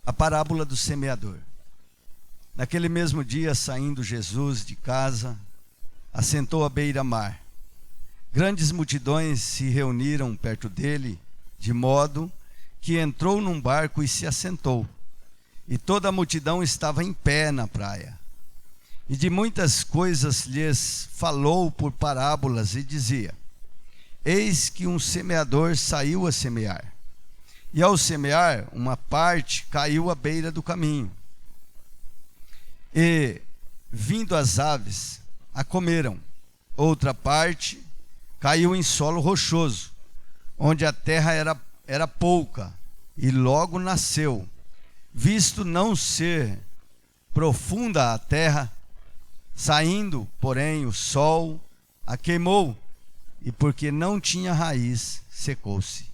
A parábola do semeador. Naquele mesmo dia, saindo Jesus de casa, assentou à beira-mar. Grandes multidões se reuniram perto dele, de modo que entrou num barco e se assentou. E toda a multidão estava em pé na praia. E de muitas coisas lhes falou por parábolas e dizia: Eis que um semeador saiu a semear. E ao semear, uma parte caiu à beira do caminho. E, vindo as aves, a comeram. Outra parte caiu em solo rochoso, onde a terra era pouca, e logo nasceu. Visto não ser profunda a terra, saindo, porém, o sol a queimou, e porque não tinha raiz, secou-se.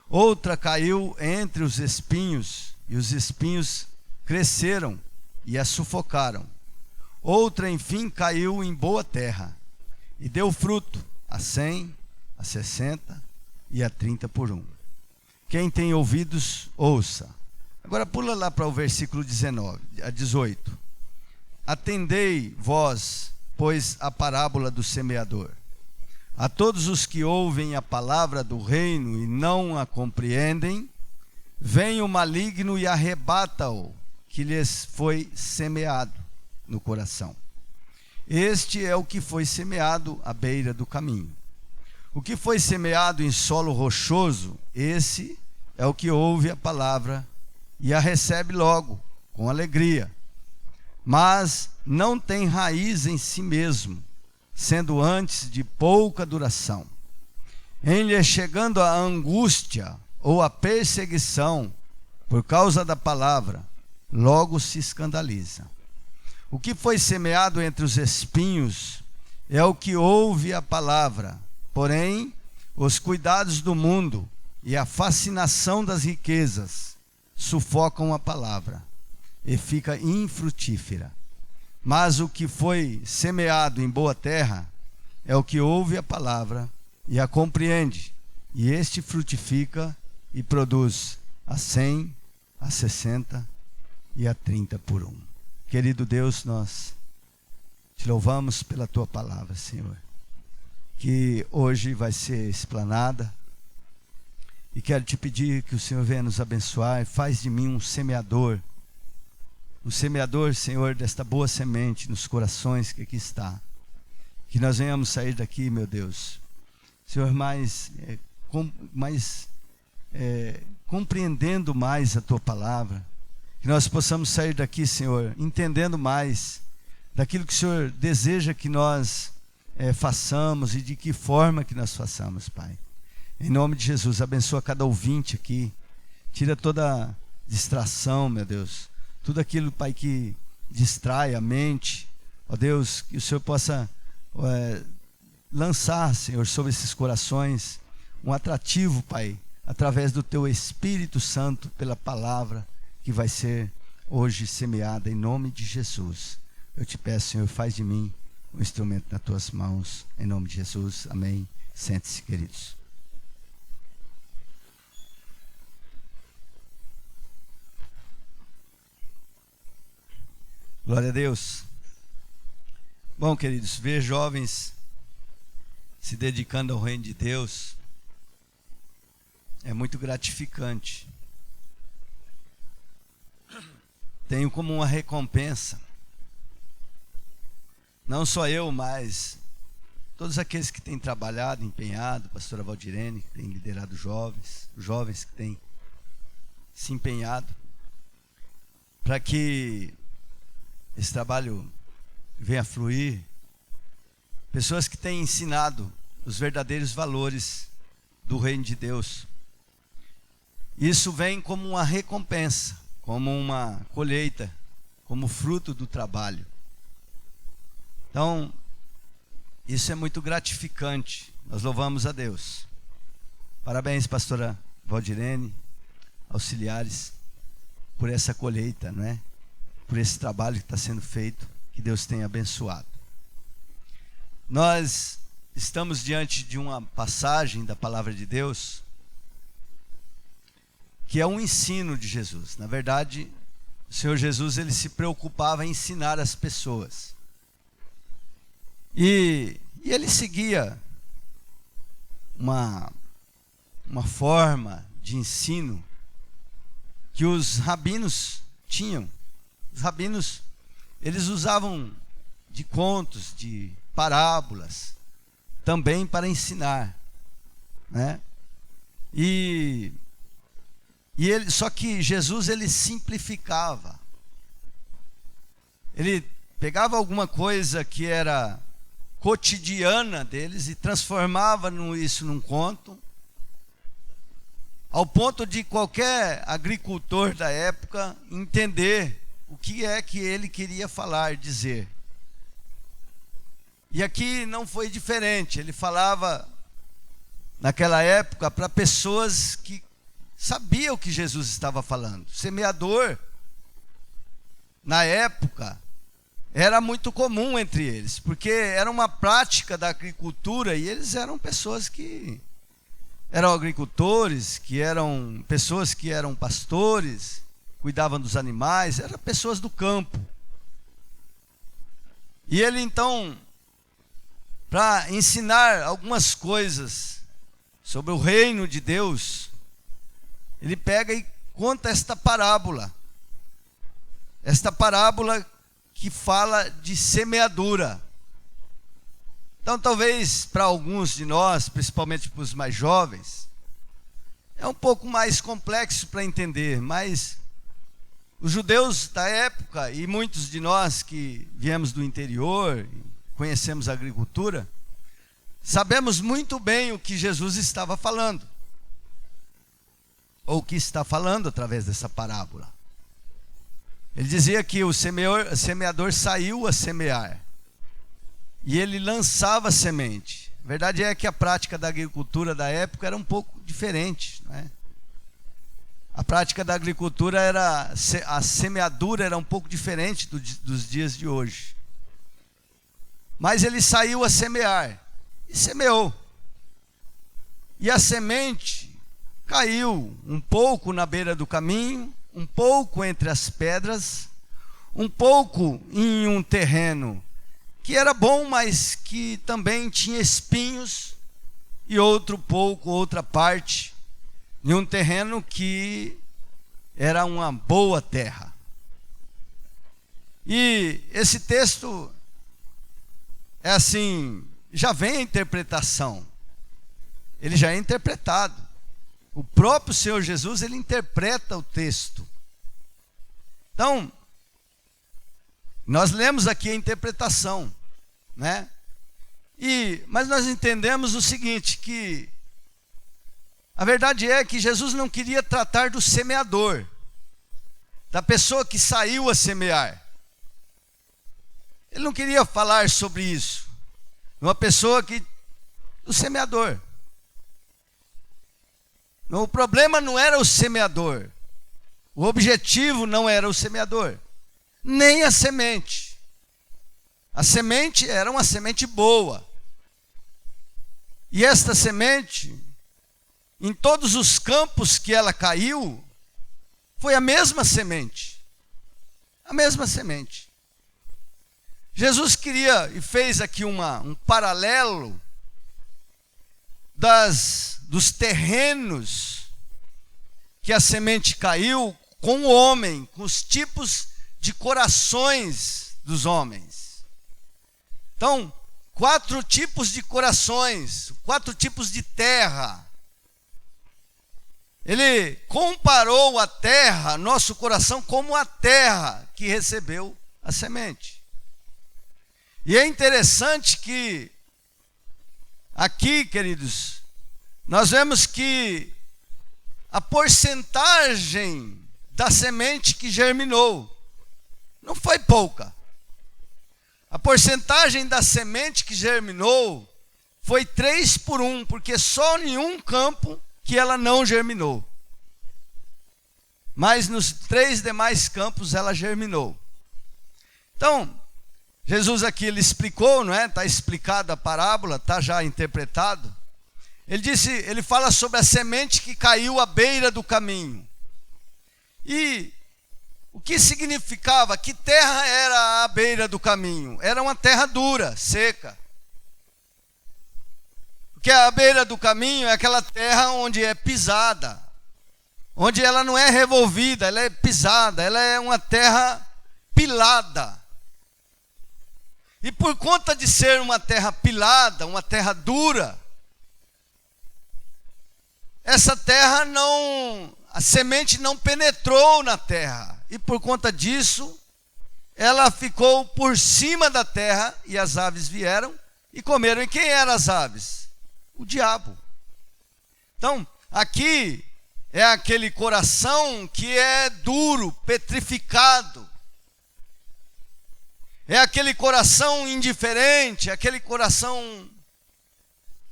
Outra caiu entre os espinhos, e os espinhos cresceram e a sufocaram. Outra, enfim, caiu em boa terra, e deu fruto, a 100, a 60 e a 30 por um. Quem tem ouvidos, ouça. Agora pula lá para o versículo 18. Atendei vós, pois, a parábola do semeador. A todos os que ouvem a palavra do reino e não a compreendem, vem o maligno e arrebata-o que lhes foi semeado no coração. Este é o que foi semeado à beira do caminho. O que foi semeado em solo rochoso, esse é o que ouve a palavra e a recebe logo, com alegria. Mas não tem raiz em si mesmo, sendo antes de pouca duração. Em lhe chegando a angústia ou a perseguição por causa da palavra, logo se escandaliza. O que foi semeado entre os espinhos é o que ouve a palavra, porém, os cuidados do mundo e a fascinação das riquezas sufocam a palavra e fica infrutífera. Mas o que foi semeado em boa terra é o que ouve a palavra e a compreende, e este frutifica e produz a 100, a 60 e a 30 por um. Querido Deus, nós te louvamos pela tua palavra, Senhor, que hoje vai ser explanada, e quero te pedir que o Senhor venha nos abençoar e faz de mim um semeador, Senhor, desta boa semente nos corações que aqui está. Que nós venhamos sair daqui, meu Deus, Senhor, compreendendo mais a tua palavra. Que nós possamos sair daqui, Senhor, entendendo mais daquilo que o Senhor deseja que nós façamos e de que forma que nós façamos, Pai. Em nome de Jesus, abençoa cada ouvinte aqui. Tira toda distração, meu Deus. Tudo aquilo, Pai, que distrai a mente. Ó Deus, que o Senhor possa lançar, Senhor, sobre esses corações um atrativo, Pai, através do Teu Espírito Santo, pela palavra que vai ser hoje semeada, em nome de Jesus. Eu te peço, Senhor, faz de mim um instrumento nas Tuas mãos, em nome de Jesus. Amém. Sente-se, queridos. Glória a Deus. Bom, queridos, ver jovens se dedicando ao reino de Deus é muito gratificante. Tenho como uma recompensa, não só eu, mas todos aqueles que têm trabalhado, empenhado, a pastora Valdirene, que tem liderado jovens, os jovens que têm se empenhado, para que esse trabalho venha a fluir. Pessoas que têm ensinado os verdadeiros valores do reino de Deus. Isso vem como uma recompensa, como uma colheita, como fruto do trabalho. Então, isso é muito gratificante. Nós louvamos a Deus. Parabéns, pastora Valdirene, auxiliares, por essa colheita, não é? Por esse trabalho que está sendo feito, que Deus tenha abençoado. Nós estamos diante de uma passagem da palavra de Deus que é um ensino de Jesus. Na verdade, o Senhor Jesus, ele se preocupava em ensinar as pessoas. E ele seguia uma forma de ensino que os rabinos tinham. Os rabinos, eles usavam de contos, de parábolas, também para ensinar, né? Só que Jesus, ele simplificava. Ele pegava alguma coisa que era cotidiana deles e transformava isso num conto, ao ponto de qualquer agricultor da época entender o que é que ele queria falar, dizer. E aqui não foi diferente. Ele falava, naquela época, para pessoas que sabiam o que Jesus estava falando. Semeador, na época, era muito comum entre eles, porque era uma prática da agricultura e eles eram pessoas que eram agricultores, que eram pessoas que eram pastores, cuidavam dos animais, eram pessoas do campo. E ele então, para ensinar algumas coisas sobre o reino de Deus, ele pega e conta esta parábola que fala de semeadura. Então, talvez para alguns de nós, principalmente para os mais jovens, é um pouco mais complexo para entender, mas os judeus da época e muitos de nós que viemos do interior, conhecemos a agricultura, sabemos muito bem o que Jesus estava falando, ou o que está falando através dessa parábola. Ele dizia que o semeador saiu a semear e ele lançava semente. A verdade é que a prática da agricultura da época era um pouco diferente, não é? A prática da agricultura a semeadura era um pouco diferente dos dias de hoje. Mas ele saiu a semear e semeou. E a semente caiu um pouco na beira do caminho, um pouco entre as pedras, um pouco em um terreno que era bom, mas que também tinha espinhos, e outra parte, em um terreno que era uma boa terra. E esse texto é assim, já vem a interpretação, ele já é interpretado. O próprio Senhor Jesus, ele interpreta o texto. Então, nós lemos aqui a interpretação, né? Mas nós entendemos o seguinte, que a verdade é que Jesus não queria tratar do semeador, da pessoa que saiu a semear. Ele não queria falar sobre isso. Do semeador. O problema não era o semeador. O objetivo não era o semeador, nem a semente. A semente era uma semente boa. E esta semente, em todos os campos que ela caiu, foi a mesma semente. A mesma semente. Jesus queria e fez aqui um paralelo dos terrenos que a semente caiu com o homem, com os tipos de corações dos homens. Então, 4 tipos de corações, 4 tipos de terra. Ele comparou a terra, nosso coração, como a terra que recebeu a semente. E é interessante que aqui, queridos, nós vemos que a porcentagem da semente que germinou não foi pouca. A porcentagem da semente que germinou foi 3-1, porque só em um campo que ela não germinou. Mas nos 3 demais campos ela germinou. Então, Jesus aqui ele explicou, não é? Está explicada a parábola, está já interpretado. Ele fala sobre a semente que caiu à beira do caminho. E o que significava? Que terra era à beira do caminho? Era uma terra dura, seca. Porque a beira do caminho é aquela terra onde é pisada, onde ela não é revolvida, ela é pisada, ela é uma terra pilada. E por conta de ser uma terra pilada, uma terra dura, essa terra a semente não penetrou na terra. E por conta disso, ela ficou por cima da terra e as aves vieram e comeram. E quem eram as aves? O diabo. Então, aqui é aquele coração que é duro, petrificado. É aquele coração indiferente, aquele coração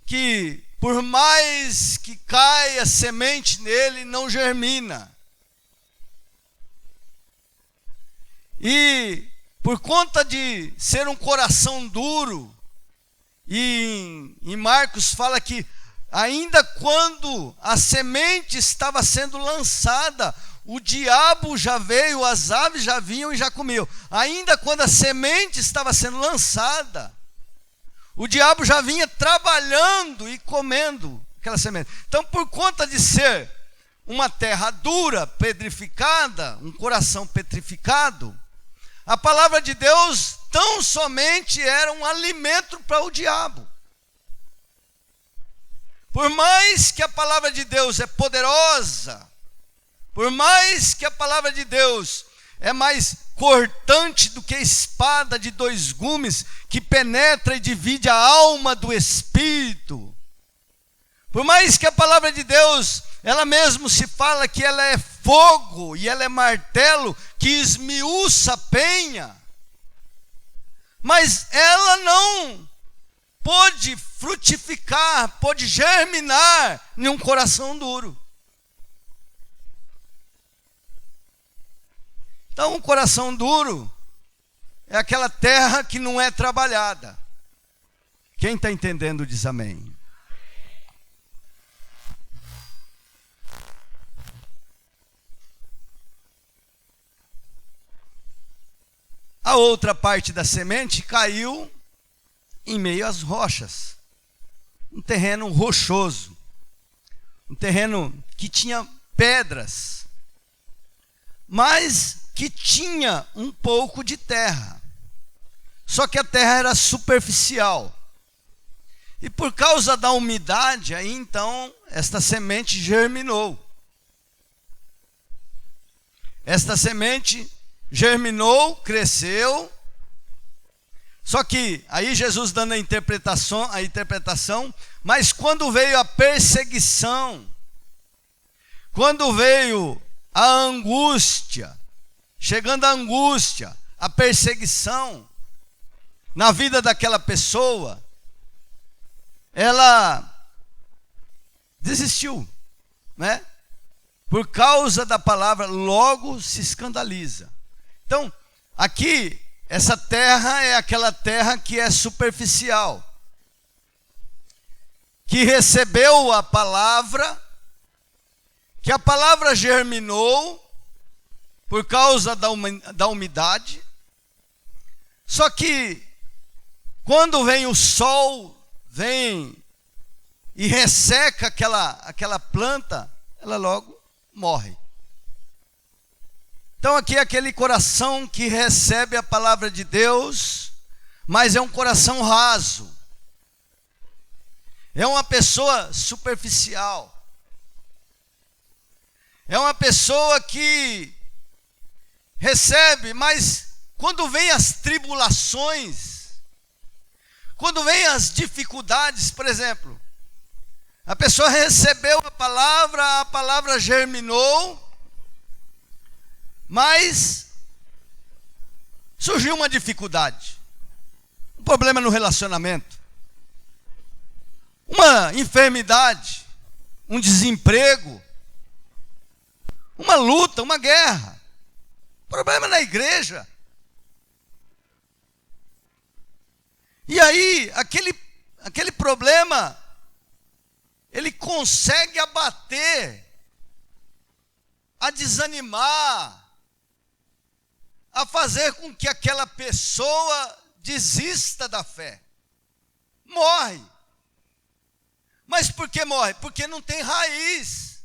que, por mais que caia semente nele, não germina. E por conta de ser um coração duro, e em Marcos fala que ainda quando a semente estava sendo lançada, o diabo já veio, as aves já vinham e já comiam. Ainda quando a semente estava sendo lançada, o diabo já vinha trabalhando e comendo aquela semente. Então, por conta de ser uma terra dura, petrificada, um coração petrificado, a palavra de Deus tão somente era um alimento para o diabo. Por mais que a palavra de Deus é poderosa, por mais que a palavra de Deus é mais cortante do que a espada de dois gumes, que penetra e divide a alma do espírito, por mais que a palavra de Deus, ela mesmo se fala que ela é fogo e ela é martelo que esmiuça a penha, mas ela não pôde frutificar, pôde germinar em um coração duro. Então, um coração duro é aquela terra que não é trabalhada. Quem está entendendo diz amém. A outra parte da semente caiu em meio às rochas. Um terreno rochoso. Um terreno que tinha pedras. Mas que tinha um pouco de terra. Só que a terra era superficial. E por causa da umidade, aí então, esta semente germinou. Esta semente germinou, cresceu. Só que aí Jesus dando a interpretação, mas quando veio a perseguição, quando veio a angústia, chegando a angústia, a perseguição na vida daquela pessoa, ela desistiu, né? Por causa da palavra, logo se escandaliza. Então, aqui, essa terra é aquela terra que é superficial, que recebeu a palavra, que a palavra germinou por causa da umidade. Só que quando vem o sol, vem e resseca aquela planta, ela logo morre. Então aqui é aquele coração que recebe a palavra de Deus, mas é um coração raso. É uma pessoa superficial. É uma pessoa que recebe, mas quando vem as tribulações, quando vem as dificuldades, por exemplo, a pessoa recebeu a palavra germinou, mas surgiu uma dificuldade, um problema no relacionamento, uma enfermidade, um desemprego, uma luta, uma guerra, problema na igreja. E aí, aquele problema, ele consegue abater a desanimar, a fazer com que aquela pessoa desista da fé. Morre. Mas por que morre? Porque não tem raiz.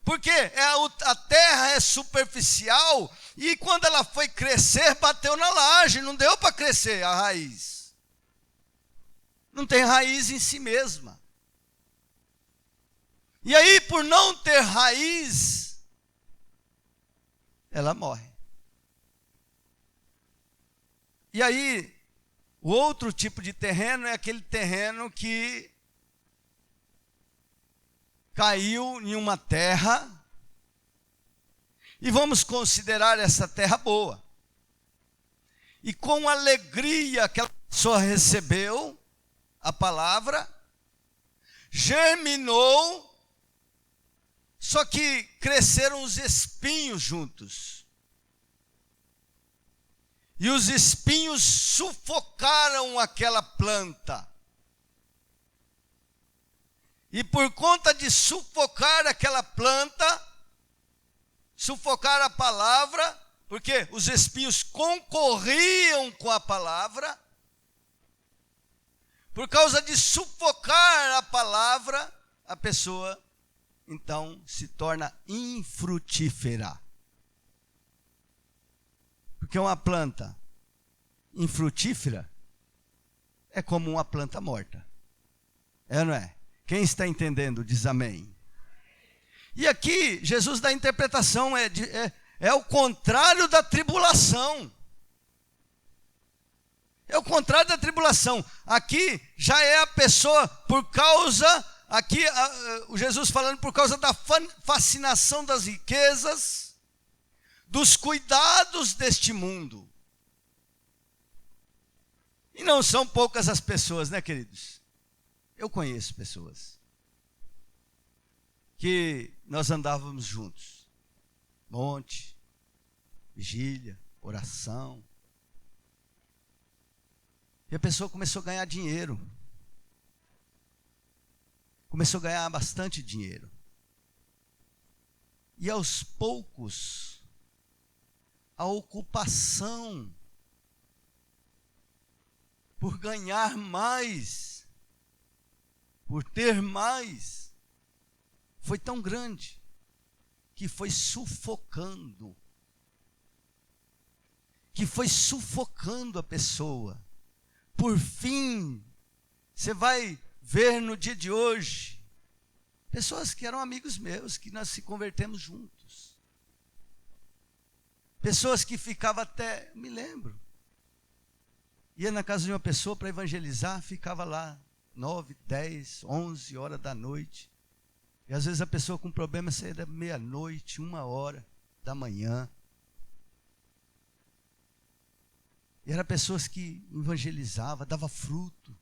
Porque a terra é superficial e quando ela foi crescer, bateu na laje, não deu para crescer a raiz. Não tem raiz em si mesma. E aí, por não ter raiz, ela morre. E aí, o outro tipo de terreno é aquele terreno que caiu em uma terra, e vamos considerar essa terra boa. E com alegria que a pessoa recebeu a palavra, germinou, só que cresceram os espinhos juntos. E os espinhos sufocaram aquela planta. E por conta de sufocar aquela planta, sufocar a palavra, porque os espinhos concorriam com a palavra, por causa de sufocar a palavra, a pessoa então se torna infrutífera. Porque uma planta infrutífera é como uma planta morta. É ou não é? Quem está entendendo diz amém. E aqui Jesus dá a interpretação, é o contrário da tribulação. É o contrário da tribulação. Aqui já é a pessoa por causa, o Jesus falando por causa da fascinação das riquezas, dos cuidados deste mundo. E não são poucas as pessoas, né, queridos? Eu conheço pessoas que nós andávamos juntos. Monte, vigília, oração. E a pessoa começou a ganhar dinheiro. Começou a ganhar bastante dinheiro. E aos poucos, a ocupação por ganhar mais, por ter mais, foi tão grande que foi sufocando. A pessoa. Por fim, você vai ver no dia de hoje, pessoas que eram amigos meus, que nós se convertemos juntos. Pessoas que ficavam até, me lembro, ia na casa de uma pessoa para evangelizar, ficava lá 9, 10, 11 horas da noite. E às vezes a pessoa com problema saía da meia-noite, 1h da manhã. E eram pessoas que evangelizavam, dava fruto.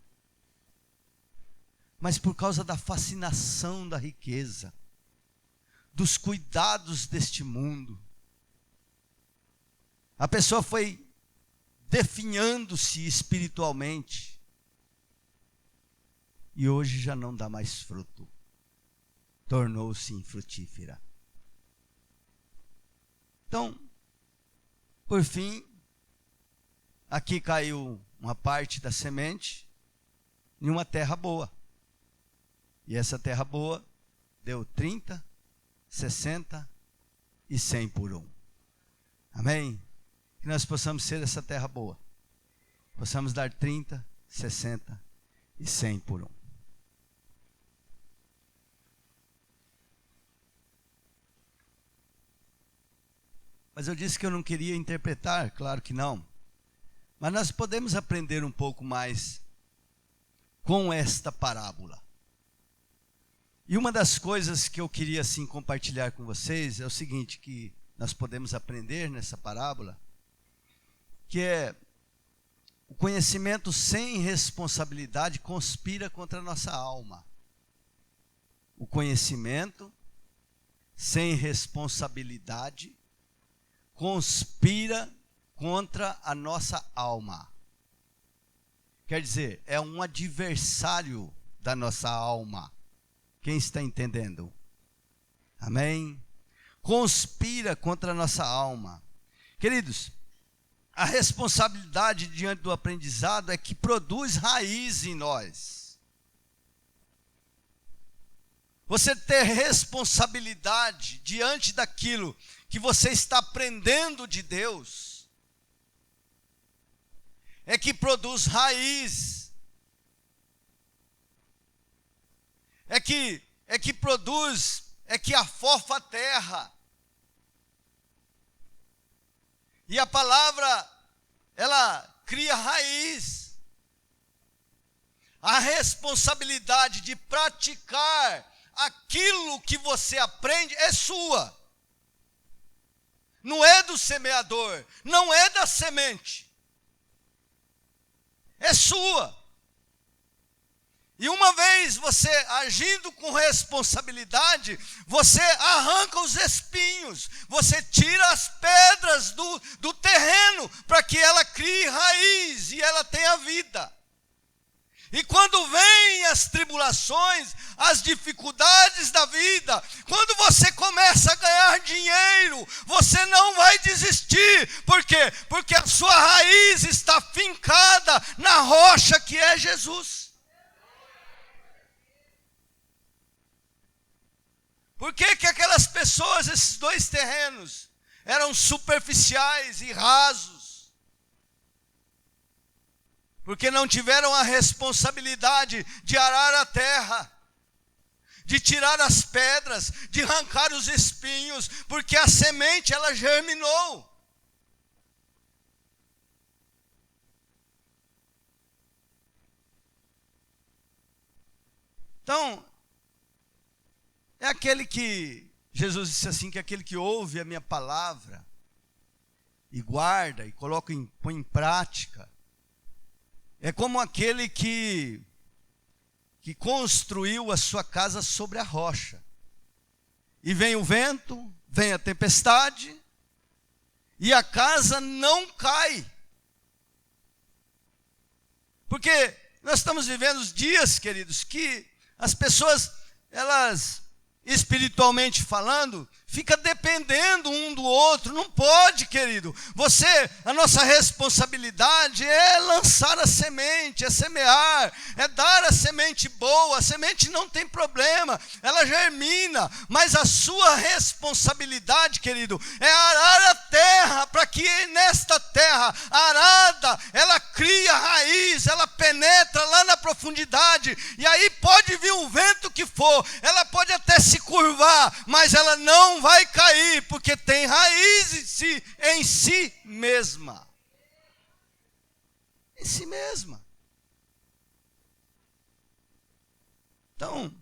Mas por causa da fascinação da riqueza, dos cuidados deste mundo, a pessoa foi definhando-se espiritualmente. E hoje já não dá mais fruto. Tornou-se infrutífera. Então, por fim, aqui caiu uma parte da semente em uma terra boa. E essa terra boa deu 30, 60 e 100 por um. Amém? Que nós possamos ser essa terra boa. Possamos dar 30, 60 e 100 por um. Mas eu disse que eu não queria interpretar, claro que não. Mas nós podemos aprender um pouco mais com esta parábola. E uma das coisas que eu queria assim compartilhar com vocês é o seguinte, que nós podemos aprender nessa parábola, que é o conhecimento sem responsabilidade conspira contra a nossa alma. O conhecimento sem responsabilidade conspira contra a nossa alma. Quer dizer, é um adversário da nossa alma. Quem está entendendo? Amém? conspira contra a nossa alma. Queridos, a responsabilidade diante do aprendizado é que produz raiz em nós. Você ter responsabilidade diante daquilo que você está aprendendo de Deus é que produz raiz. É que afofa a terra. E a palavra, ela cria raiz. A responsabilidade de praticar aquilo que você aprende é sua. Não é do semeador, não é da semente. É sua. E uma vez você agindo com responsabilidade, você arranca os espinhos, você tira as pedras do terreno, para que ela crie raiz e ela tenha vida. E quando vêm as tribulações, as dificuldades da vida, quando você começa a ganhar dinheiro, você não vai desistir. Por quê? Porque a sua raiz está fincada na rocha que é Jesus. Por que que aquelas pessoas, esses dois terrenos, eram superficiais e rasos? Porque não tiveram a responsabilidade de arar a terra, de tirar as pedras, de arrancar os espinhos, porque a semente ela germinou. Então, é aquele que, Jesus disse assim, que é aquele que ouve a minha palavra e guarda e põe em prática. É como aquele que construiu a sua casa sobre a rocha. E vem o vento, vem a tempestade, e a casa não cai. Porque nós estamos vivendo dias, queridos, que as pessoas, elas, espiritualmente falando, fica dependendo um do outro. Não pode, querido. A nossa responsabilidade é lançar a semente, é semear, é dar a semente boa. A semente não tem problema, ela germina, mas a sua responsabilidade, querido, é arar a terra, para que nesta terra arada, ela cria raiz, ela penetra lá na profundidade, e aí pode vir o vento que for, ela pode até se curvar, mas ela não vai cair, porque tem raiz em si mesma. Em si mesma. Então,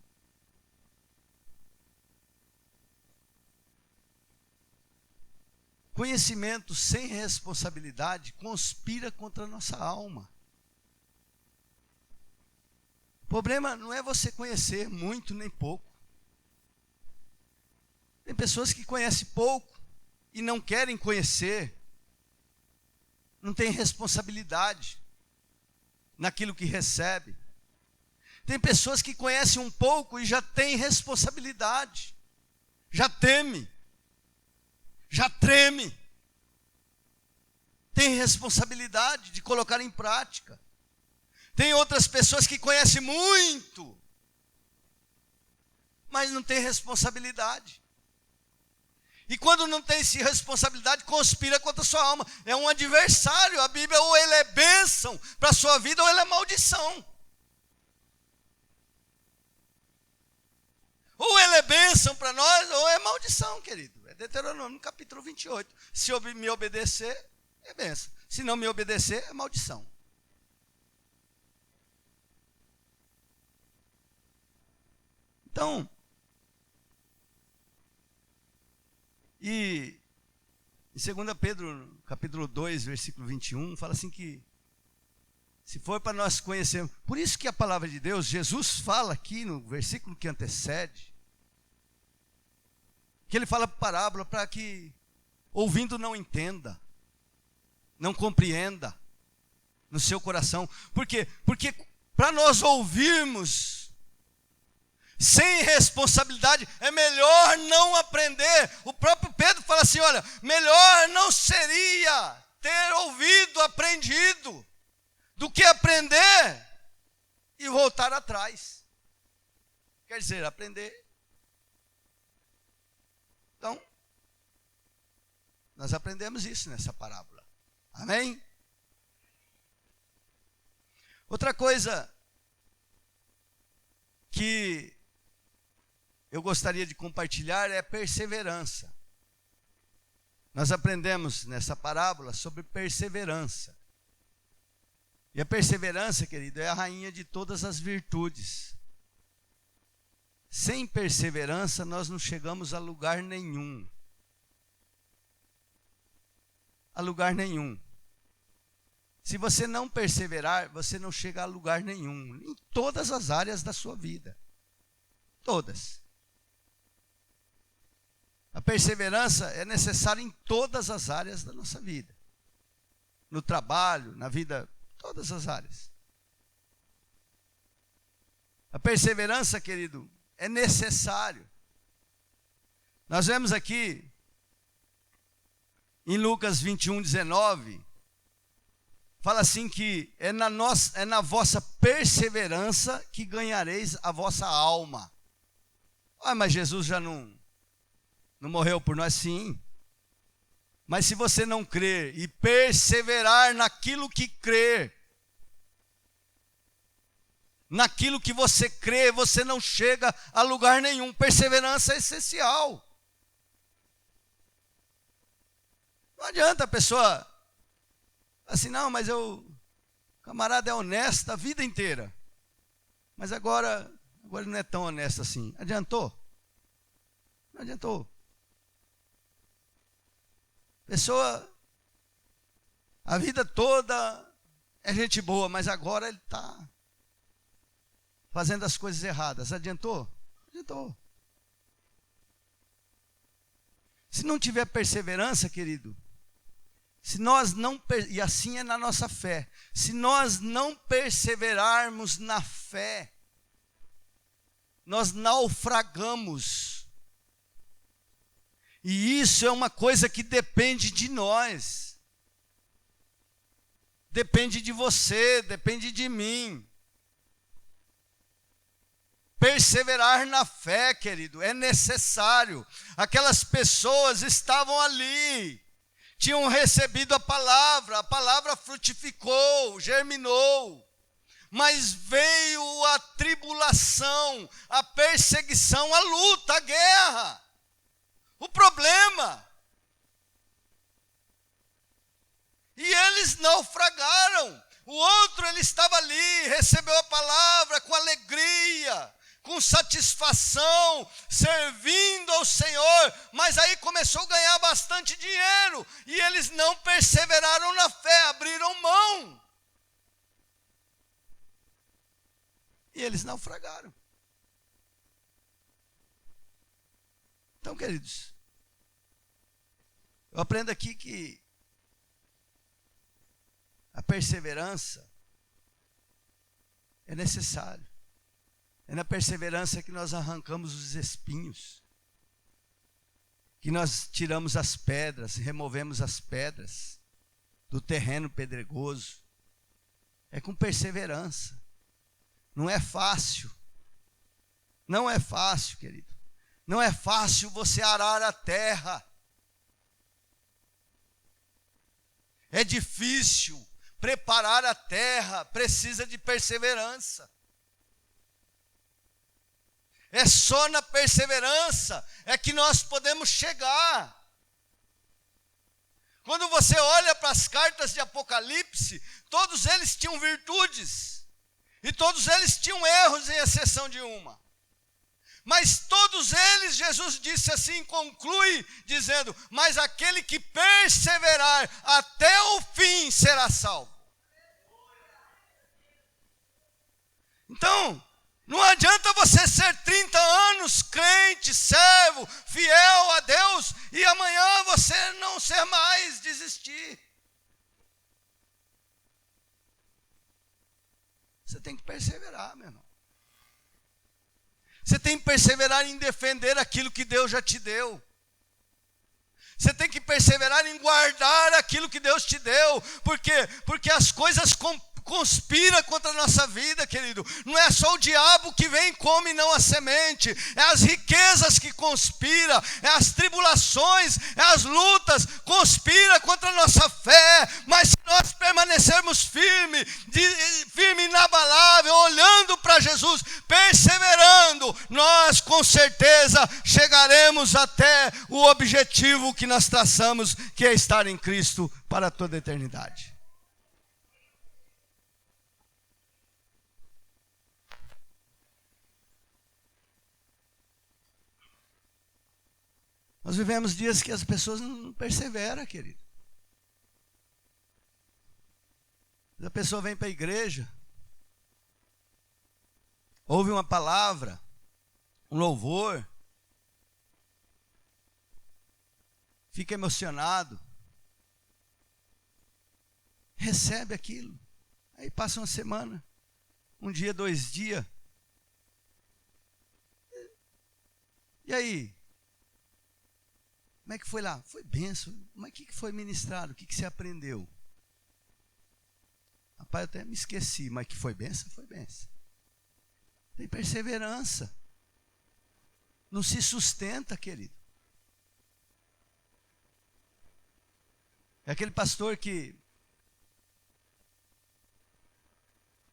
conhecimento sem responsabilidade conspira contra a nossa alma. O problema não é você conhecer muito nem pouco. Tem pessoas que conhecem pouco e não querem conhecer, não têm responsabilidade naquilo que recebe. Tem pessoas que conhecem um pouco e já têm responsabilidade, já teme, já treme, tem responsabilidade de colocar em prática. Tem outras pessoas que conhecem muito, mas não têm responsabilidade. E quando não tem responsabilidade, conspira contra a sua alma. É um adversário. A Bíblia, ou ele é bênção para a sua vida, ou ele é maldição. Ou ele é bênção para nós, ou é maldição, querido. É Deuteronômio, capítulo 28. Se me obedecer, é bênção. Se não me obedecer, é maldição. Então, e em 2 Pedro, capítulo 2, versículo 21, fala assim que, se for para nós conhecermos, por isso que a palavra de Deus, Jesus fala aqui no versículo que antecede, que ele fala parábola para que, ouvindo, não entenda, não compreenda no seu coração. Por quê? Porque para nós ouvirmos sem responsabilidade, é melhor não aprender. O próprio olha, melhor não seria ter ouvido, aprendido, do que aprender e voltar atrás. Quer dizer, aprender. Então, nós aprendemos isso nessa parábola. Amém? Outra coisa que eu gostaria de compartilhar é perseverança. Nós aprendemos nessa parábola sobre perseverança. E a perseverança, querido, é a rainha de todas as virtudes. Sem perseverança, nós não chegamos a lugar nenhum. A lugar nenhum. Se você não perseverar, você não chega a lugar nenhum. Em todas as áreas da sua vida. Todas. A perseverança é necessária em todas as áreas da nossa vida. No trabalho, na vida, todas as áreas. A perseverança, querido, é necessário. Nós vemos aqui, em Lucas 21:19, fala assim que é na vossa perseverança que ganhareis a vossa alma. Ah, mas Jesus já não morreu por nós? Sim. Mas se você não crer e perseverar naquilo que crer, naquilo que você crê, você não chega a lugar nenhum. Perseverança é essencial. Não adianta a pessoa assim, não, mas o camarada é honesto a vida inteira. Mas agora ele não é tão honesto assim. Adiantou? Não adiantou. Pessoa, a vida toda é gente boa, mas agora ele está fazendo as coisas erradas. Adiantou? Adiantou. Se não tiver perseverança, querido, se nós não, e assim é na nossa fé, se nós não perseverarmos na fé, nós naufragamos. E isso é uma coisa que depende de nós. Depende de você, depende de mim. Perseverar na fé, querido, é necessário. Aquelas pessoas estavam ali, tinham recebido a palavra frutificou, germinou. Mas veio a tribulação, a perseguição, a luta, a guerra, o problema. E eles naufragaram. O outro, ele estava ali, recebeu a palavra com alegria, com satisfação, servindo ao Senhor, mas aí começou a ganhar bastante dinheiro, e eles não perseveraram na fé, abriram mão. E eles naufragaram. Então, queridos, eu aprendo aqui que a perseverança é necessário. É na perseverança que nós arrancamos os espinhos, que nós tiramos as pedras, removemos as pedras do terreno pedregoso. É com perseverança. Não é fácil. Não é fácil, querido. Não é fácil você arar a terra. É difícil. Preparar a terra precisa de perseverança. É só na perseverança é que nós podemos chegar. Quando você olha para as cartas de Apocalipse, todos eles tinham virtudes. E todos eles tinham erros, em exceção de uma. Mas todos eles, Jesus disse assim, conclui dizendo, mas aquele que perseverar até o fim será salvo. Então, não adianta você ser 30 anos crente, servo, fiel a Deus, e amanhã você não ser mais, desistir. Você tem que perseverar, meu irmão. Você tem que perseverar em defender aquilo que Deus já te deu. Você tem que perseverar em guardar aquilo que Deus te deu. Por quê? Porque as coisas conspira contra a nossa vida, querido. Não é só o diabo que vem e come não a semente, é as riquezas que conspira, é as tribulações, é as lutas, conspira contra a nossa fé. Mas se nós permanecermos firme, inabalável, olhando para Jesus, perseverando, nós com certeza chegaremos até o objetivo que nós traçamos, que é estar em Cristo para toda a eternidade. Nós vivemos dias que as pessoas não perseveram, querido. A pessoa vem para a igreja, ouve uma palavra, um louvor, fica emocionado, recebe aquilo, aí passa uma semana, um dia, 2 dias, e aí? Como é que foi lá? Foi benção. Mas o que foi ministrado? O que você aprendeu? Rapaz, eu até me esqueci, mas que foi benção? Foi benção. Tem perseverança. Não se sustenta, querido. É aquele pastor que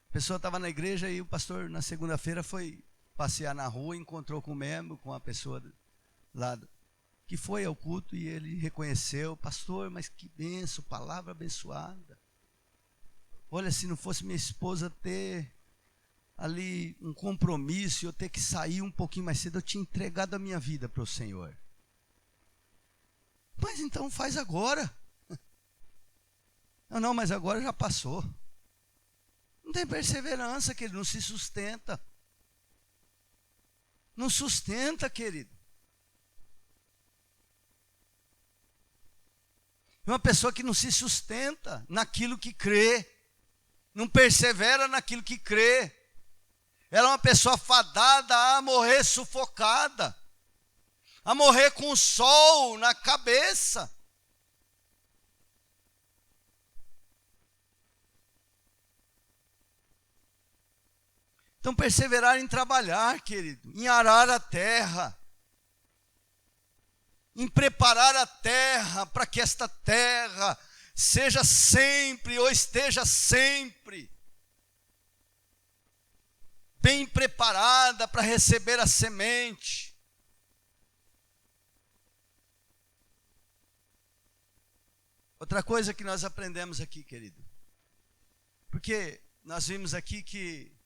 a pessoa estava na igreja e o pastor na segunda-feira foi passear na rua, encontrou com o membro, com a pessoa lá que foi ao culto e ele reconheceu: pastor, mas que benção, palavra abençoada. Olha, se não fosse minha esposa ter ali um compromisso, eu ter que sair um pouquinho mais cedo, eu tinha entregado a minha vida para o Senhor. Mas então faz agora. Não, mas agora já passou. Não tem perseverança, querido, não se sustenta. Não sustenta, querido. Uma pessoa que não se sustenta naquilo que crê, não persevera naquilo que crê, ela é uma pessoa fadada a morrer sufocada, a morrer com o sol na cabeça. Então perseverar em trabalhar, querido, em arar a terra, em preparar a terra para que esta terra seja sempre ou esteja sempre bem preparada para receber a semente. Outra coisa que nós aprendemos aqui, querido, porque nós vimos aqui que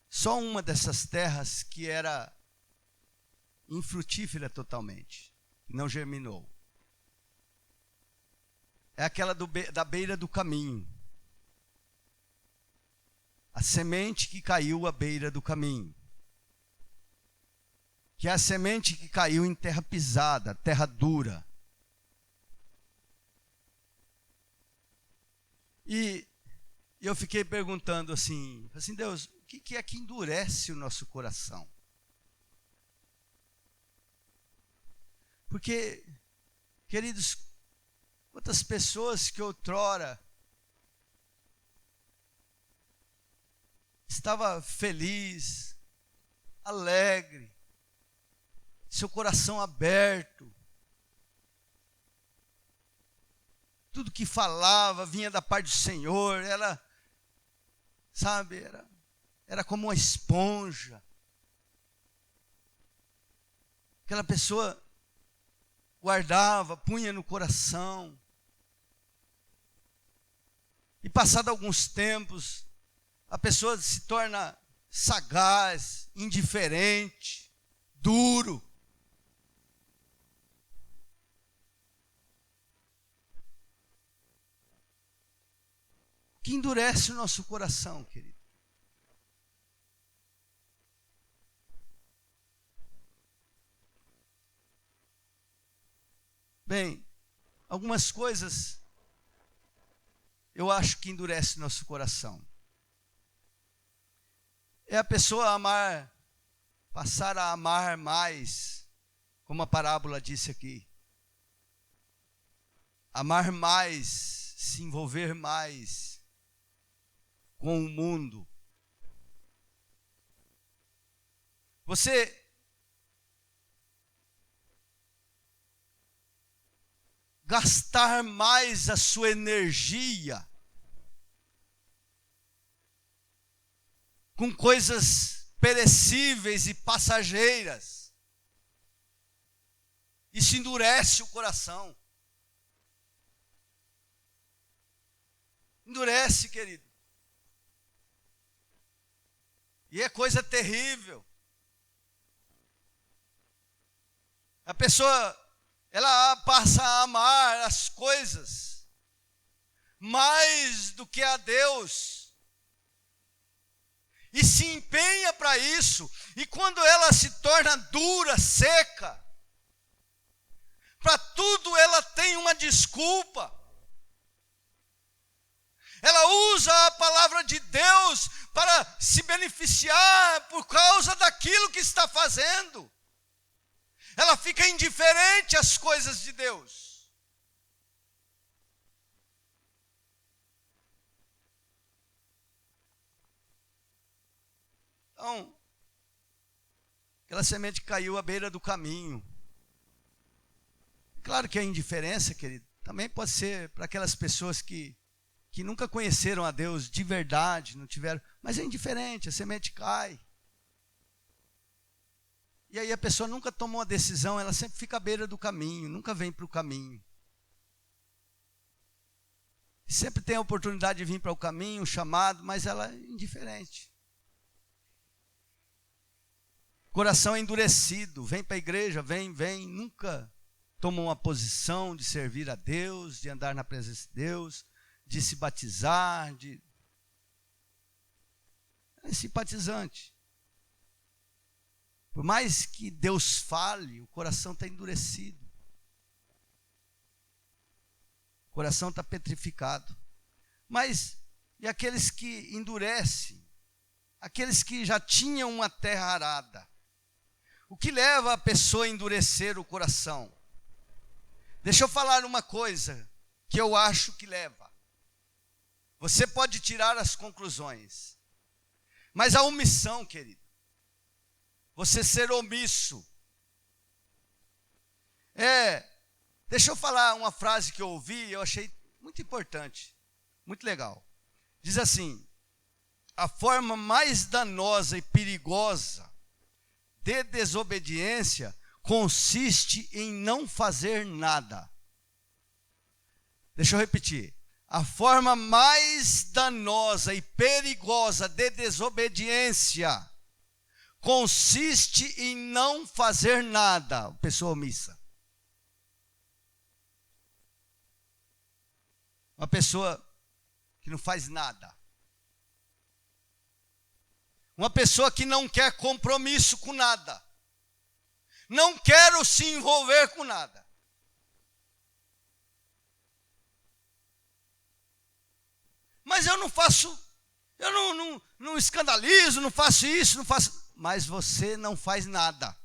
só uma dessas terras que era infrutífera totalmente, não germinou, é aquela da beira do caminho, a semente que caiu à beira do caminho, que é a semente que caiu em terra pisada, terra dura. E eu fiquei perguntando assim, Deus, o que é que endurece o nosso coração? Porque, queridos, quantas pessoas que outrora estava feliz, alegre, seu coração aberto, tudo que falava vinha da parte do Senhor, ela, sabe, era como uma esponja. Aquela pessoa guardava, punha no coração. E passado alguns tempos, a pessoa se torna sagaz, indiferente, duro. Que endurece o nosso coração, querido. Bem, algumas coisas eu acho que endurece nosso coração. É a pessoa passar a amar mais como a parábola disse aqui. Amar mais, se envolver mais com o mundo. Você gastar mais a sua energia com coisas perecíveis e passageiras. Isso endurece o coração. Endurece, querido. E é coisa terrível. A pessoa, ela passa a amar as coisas mais do que a Deus. E se empenha para isso. E quando ela se torna dura, seca, para tudo ela tem uma desculpa. Ela usa a palavra de Deus para se beneficiar por causa daquilo que está fazendo. Ela fica indiferente às coisas de Deus. Então, aquela semente caiu à beira do caminho. Claro que a indiferença, querido, também pode ser para aquelas pessoas que nunca conheceram a Deus de verdade, não tiveram, mas é indiferente, a semente cai. E aí a pessoa nunca tomou uma decisão, ela sempre fica à beira do caminho, nunca vem para o caminho. Sempre tem a oportunidade de vir para o caminho, chamado, mas ela é indiferente. Coração endurecido, vem para a igreja, vem, nunca toma uma posição de servir a Deus, de andar na presença de Deus, de se batizar, é simpatizante. Por mais que Deus fale, o coração está endurecido. O coração está petrificado. Mas, e aqueles que endurecem? Aqueles que já tinham uma terra arada? O que leva a pessoa a endurecer o coração? Deixa eu falar uma coisa que eu acho que leva. Você pode tirar as conclusões. Mas a omissão, querido. Você ser omisso. Deixa eu falar uma frase que eu ouvi e eu achei muito importante, muito legal. Diz assim: a forma mais danosa e perigosa de desobediência consiste em não fazer nada. Deixa eu repetir. A forma mais danosa e perigosa de desobediência consiste em não fazer nada. Pessoa omissa. Uma pessoa que não faz nada. Uma pessoa que não quer compromisso com nada. Não quero se envolver com nada. Mas eu não faço, eu não escandalizo, não faço isso, não faço. Mas você não faz nada.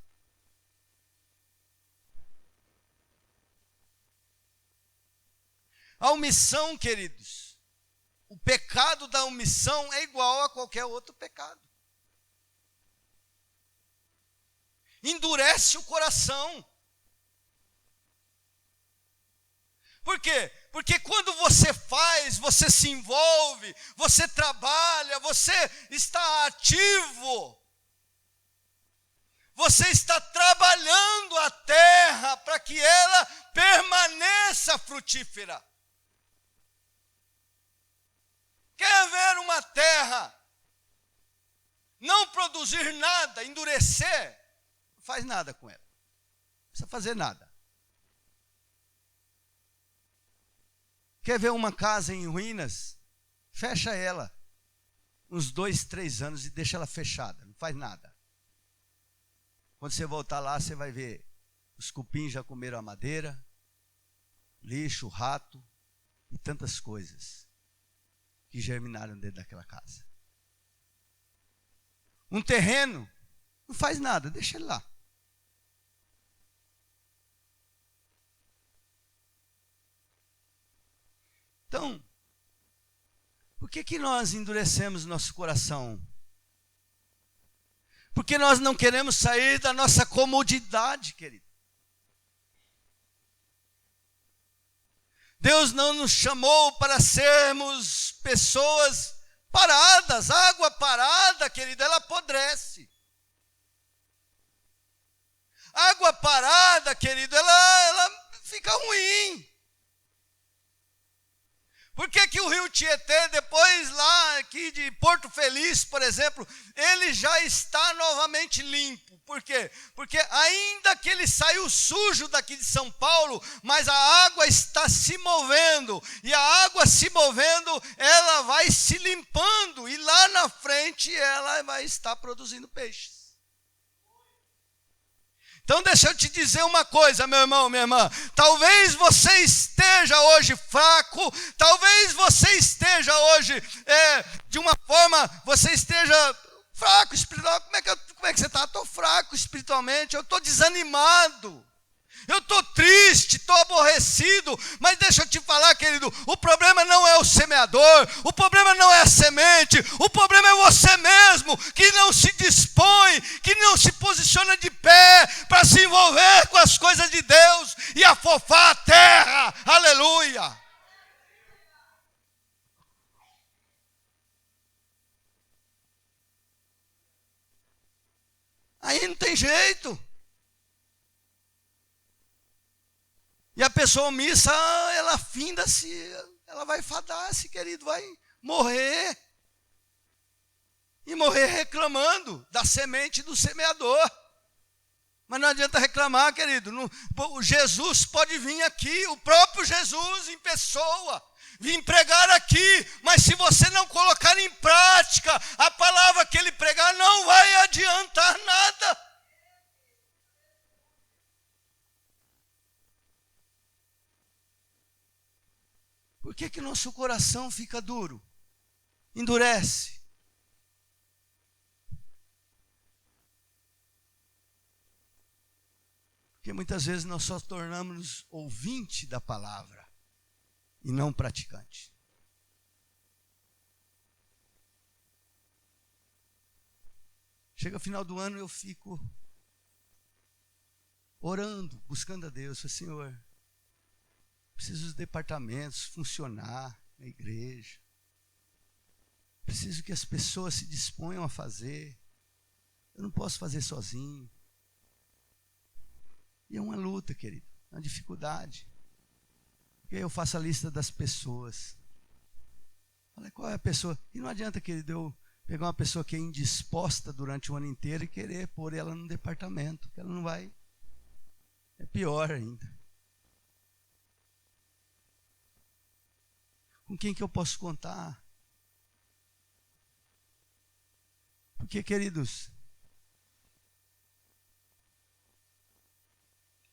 A omissão, queridos, o pecado da omissão é igual a qualquer outro pecado. Endurece o coração. Por quê? Porque quando você faz, você se envolve, você trabalha, você está ativo. Você está trabalhando a terra para que ela permaneça frutífera. Quer ver uma terra não produzir nada, endurecer? Não faz nada com ela. Não precisa fazer nada. Quer ver uma casa em ruínas? Fecha ela uns 2, 3 anos e deixa ela fechada. Não faz nada. Quando você voltar lá, você vai ver os cupins já comeram a madeira, lixo, rato e tantas coisas que germinaram dentro daquela casa. Um terreno não faz nada, deixa ele lá. que nós endurecemos nosso coração? Porque nós não queremos sair da nossa comodidade, querido. Deus não nos chamou para sermos pessoas paradas. Água parada, querido, ela apodrece. Água parada, querido, ela fica ruim. Por que o rio Tietê, depois lá aqui de Porto Feliz, por exemplo, ele já está novamente limpo? Por quê? Porque ainda que ele saiu sujo daqui de São Paulo, mas a água está se movendo, e a água se movendo, ela vai se limpando, e lá na frente ela vai estar produzindo peixes. Então deixa eu te dizer uma coisa, meu irmão, minha irmã. Talvez você esteja hoje fraco, talvez você esteja hoje, de uma forma, você esteja fraco espiritual. Como é que você está? Eu estou fraco espiritualmente, eu estou desanimado. Eu estou triste, estou aborrecido, mas deixa eu te falar, querido, o problema não é o semeador, o problema não é a semente, o problema é você mesmo, que não se dispõe, que não se posiciona de pé para se envolver com as coisas de Deus e afofar a terra, aleluia. Aí não tem jeito. E a pessoa omissa, ela finda-se, ela vai fadar-se, querido, vai morrer. E morrer reclamando da semente do semeador. Mas não adianta reclamar, querido. O Jesus pode vir aqui, o próprio Jesus em pessoa, vir pregar aqui. Mas se você não colocar em prática a palavra que ele pregar, não vai adiantar nada. Por que nosso coração fica duro? Endurece. Porque muitas vezes nós só tornamos ouvinte da palavra e não praticante. Chega o final do ano, eu fico orando, buscando a Deus. Senhor, preciso dos departamentos funcionar na igreja. Preciso que as pessoas se disponham a fazer. Eu não posso fazer sozinho. E é uma luta, querido, é uma dificuldade. Porque eu faço a lista das pessoas. Olha, qual é a pessoa? E não adianta, querido, eu pegar uma pessoa que é indisposta durante o ano inteiro e querer pôr ela no departamento, que ela não vai. É pior ainda. Com quem que eu posso contar? Porque, queridos,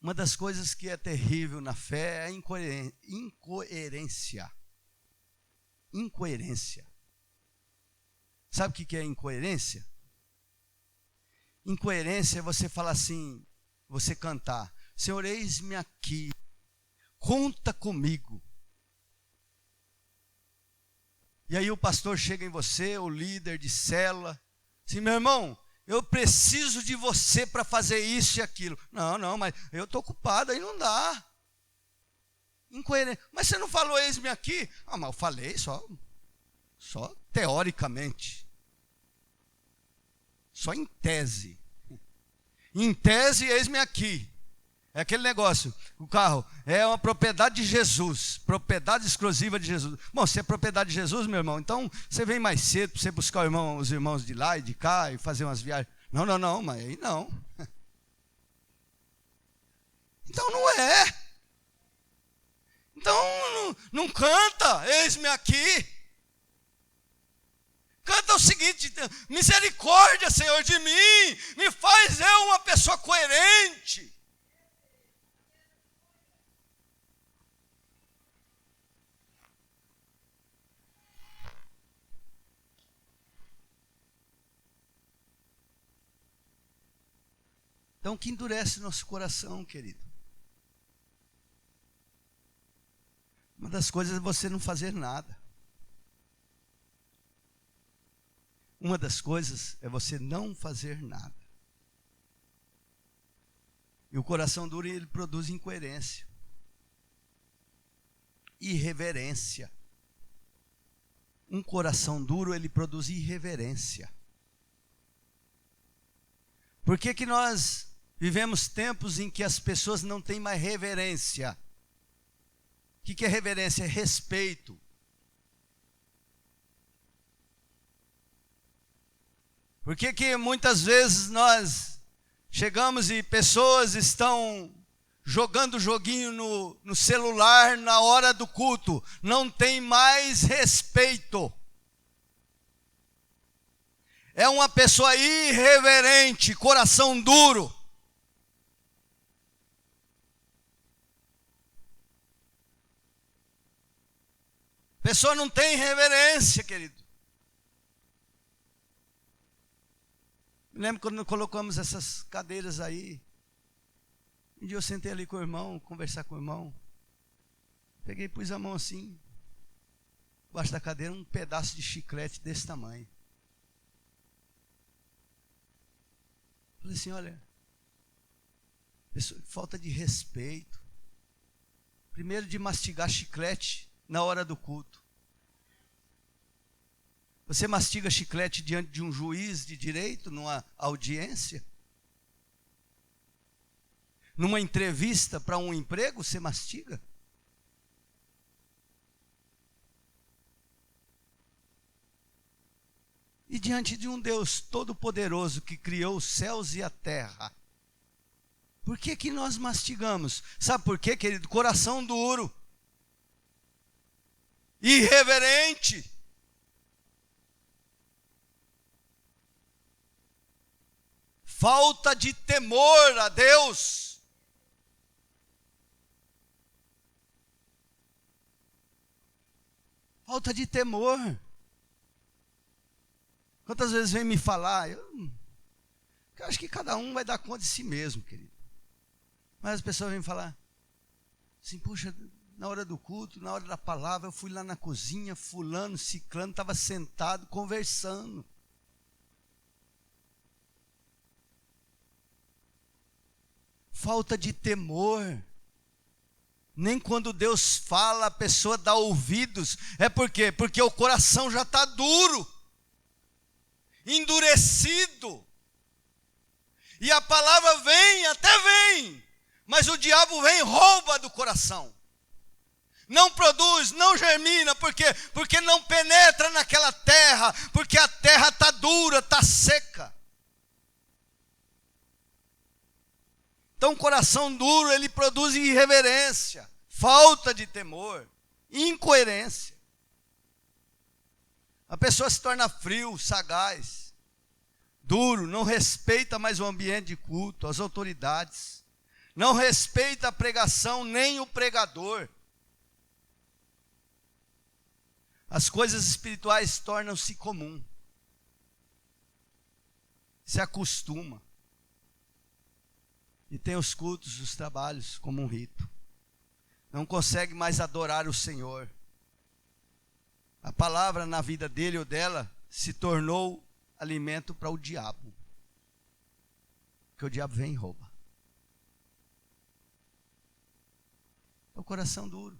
uma das coisas que é terrível na fé é a incoerência. Incoerência. Sabe o que é incoerência? Incoerência é você falar assim, você cantar: Senhor, eis-me aqui, conta comigo. E aí o pastor chega em você, o líder de célula, assim: meu irmão, eu preciso de você para fazer isso e aquilo. Não, mas eu estou ocupado, aí não dá. Incoerente. Mas você não falou eis-me aqui? Mas eu falei só teoricamente. Só em tese. Em tese, eis-me aqui. É aquele negócio, o carro é uma propriedade de Jesus, propriedade exclusiva de Jesus. Bom, se é propriedade de Jesus, meu irmão, então você vem mais cedo para você buscar os irmãos de lá e de cá e fazer umas viagens. Não, mas aí não. Então não é. Então não canta, eis-me aqui. Canta o seguinte: misericórdia, Senhor, de mim, me faz eu uma pessoa coerente. Então, o que endurece nosso coração, querido? Uma das coisas é você não fazer nada. Uma das coisas é você não fazer nada. E o coração duro, ele produz incoerência, irreverência. Um coração duro, ele produz irreverência. Por que que nós vivemos tempos em que as pessoas não têm mais reverência? O que é reverência? É respeito. Por que que muitas vezes nós chegamos e pessoas estão jogando joguinho no celular na hora do culto? Não tem mais respeito. É uma pessoa irreverente, coração duro. Pessoa não tem reverência, querido. Me lembro quando colocamos essas cadeiras aí. Um dia eu sentei ali com o irmão, conversar com o irmão. Peguei e pus a mão assim, embaixo da cadeira, um pedaço de chiclete desse tamanho. Falei assim, olha, pessoa, falta de respeito. Primeiro de mastigar chiclete na hora do culto. Você mastiga chiclete diante de um juiz de direito, numa audiência? Numa entrevista para um emprego, você mastiga? E diante de um Deus todo-poderoso que criou os céus e a terra, por que que nós mastigamos? Sabe por quê, querido? Coração duro, irreverente. Falta de temor a Deus. Falta de temor. Quantas vezes vem me falar? Eu acho que cada um vai dar conta de si mesmo, querido. Mas as pessoas vêm me falar assim, puxa, na hora do culto, na hora da palavra, eu fui lá na cozinha, fulano, ciclano, estava sentado, conversando. Falta de temor. Nem quando Deus fala, a pessoa dá ouvidos. É por quê? Porque o coração já está duro, endurecido. E a palavra vem, até vem, mas o diabo vem e rouba do coração. Não produz, não germina, por quê? Porque não penetra naquela terra, porque a terra está dura, está seca. Então, coração duro, ele produz irreverência, falta de temor, incoerência. A pessoa se torna frio, sagaz, duro, não respeita mais o ambiente de culto, as autoridades, não respeita a pregação, nem o pregador. As coisas espirituais tornam-se comum, se acostuma. E tem os cultos, os trabalhos como um rito. Não consegue mais adorar o Senhor. A palavra na vida dele ou dela se tornou alimento para o diabo. Porque o diabo vem e rouba. É o coração duro.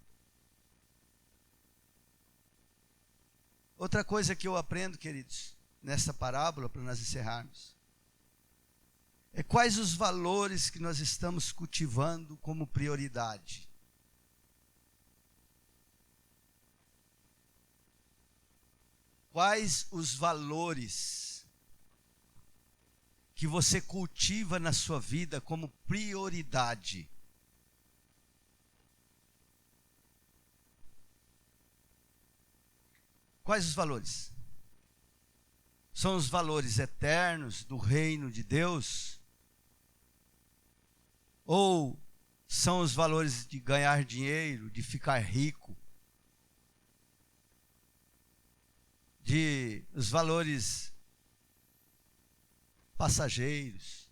Outra coisa que eu aprendo, queridos, nessa parábola, para nós encerrarmos, é quais os valores que nós estamos cultivando como prioridade. Quais os valores que você cultiva na sua vida como prioridade? Quais os valores? São os valores eternos do reino de Deus? Ou são os valores de ganhar dinheiro, de ficar rico? Os valores passageiros?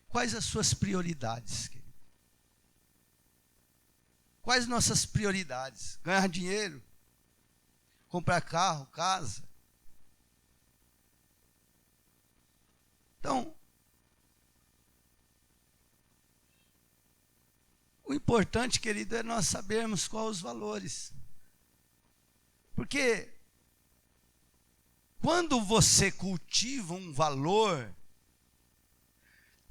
Quais as suas prioridades, querido? Quais nossas prioridades? Ganhar dinheiro? comprar carro, casa. Então, o importante, querido, é nós sabermos quais os valores. Porque quando você cultiva um valor,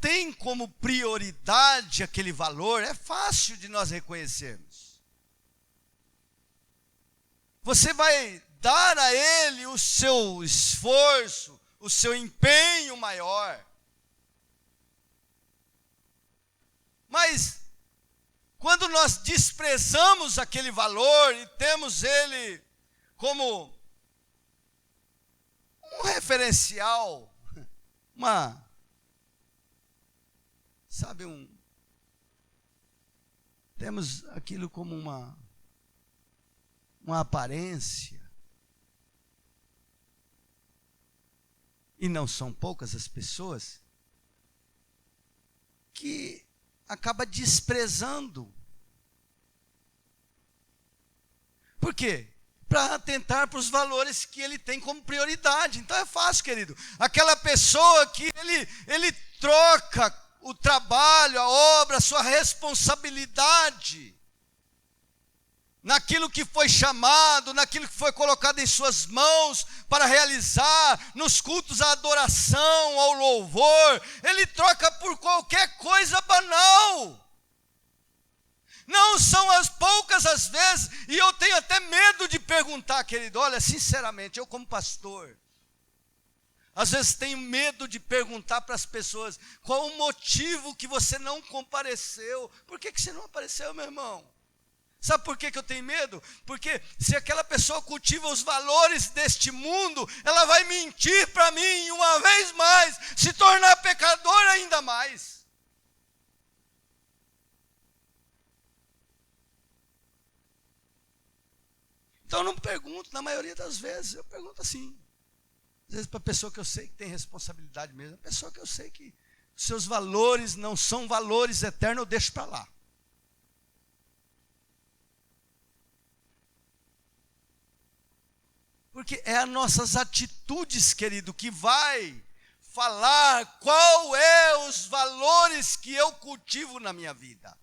tem como prioridade aquele valor, é fácil de nós reconhecermos. Você vai dar a ele o seu esforço, o seu empenho maior. Mas, quando nós desprezamos aquele valor e temos ele como um referencial, temos aquilo como uma aparência. E não são poucas as pessoas que acaba desprezando. Por quê? Para atentar para os valores que ele tem como prioridade. Então é fácil, querido. Aquela pessoa que ele troca o trabalho, a obra, a sua responsabilidade naquilo que foi chamado, naquilo que foi colocado em suas mãos para realizar, nos cultos à adoração, ao louvor, ele troca por qualquer coisa banal. Não são as poucas as vezes, e eu tenho até medo de perguntar, querido, olha, sinceramente, eu como pastor, às vezes tenho medo de perguntar para as pessoas, qual o motivo que você não compareceu? Por que você não apareceu, meu irmão? Sabe por que eu tenho medo? Porque se aquela pessoa cultiva os valores deste mundo, ela vai mentir para mim, e uma vez mais, se tornar pecador ainda mais. Então eu não pergunto, na maioria das vezes, eu pergunto assim. Às vezes para a pessoa que eu sei que tem responsabilidade mesmo, a pessoa que eu sei que seus valores não são valores eternos, eu deixo para lá. Porque é as nossas atitudes, querido, que vai falar qual é os valores que eu cultivo na minha vida.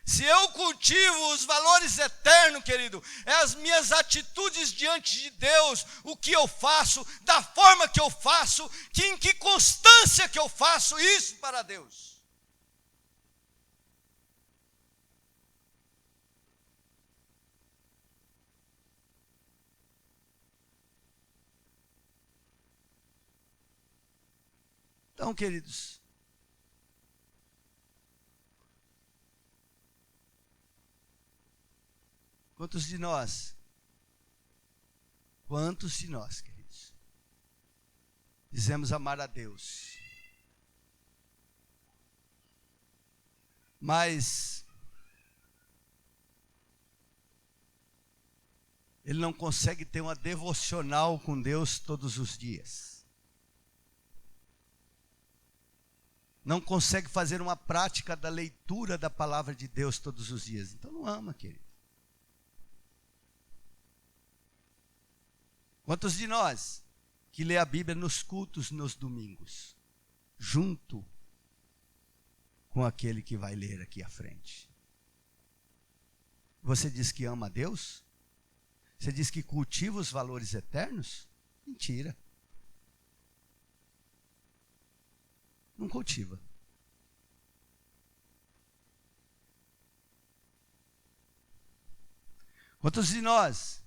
Se eu cultivo os valores eternos, querido, é as minhas atitudes diante de Deus, o que eu faço, da forma que eu faço, em que constância que eu faço isso para Deus. Então, queridos, quantos de nós, queridos, dizemos amar a Deus, mas ele não consegue ter uma devocional com Deus todos os dias. Não consegue fazer uma prática da leitura da palavra de Deus todos os dias. Então não ama, querido. Quantos de nós que lê a Bíblia nos cultos nos domingos, junto com aquele que vai ler aqui à frente? Você diz que ama a Deus? Você diz que cultiva os valores eternos? Mentira. Não cultiva. Quantos de nós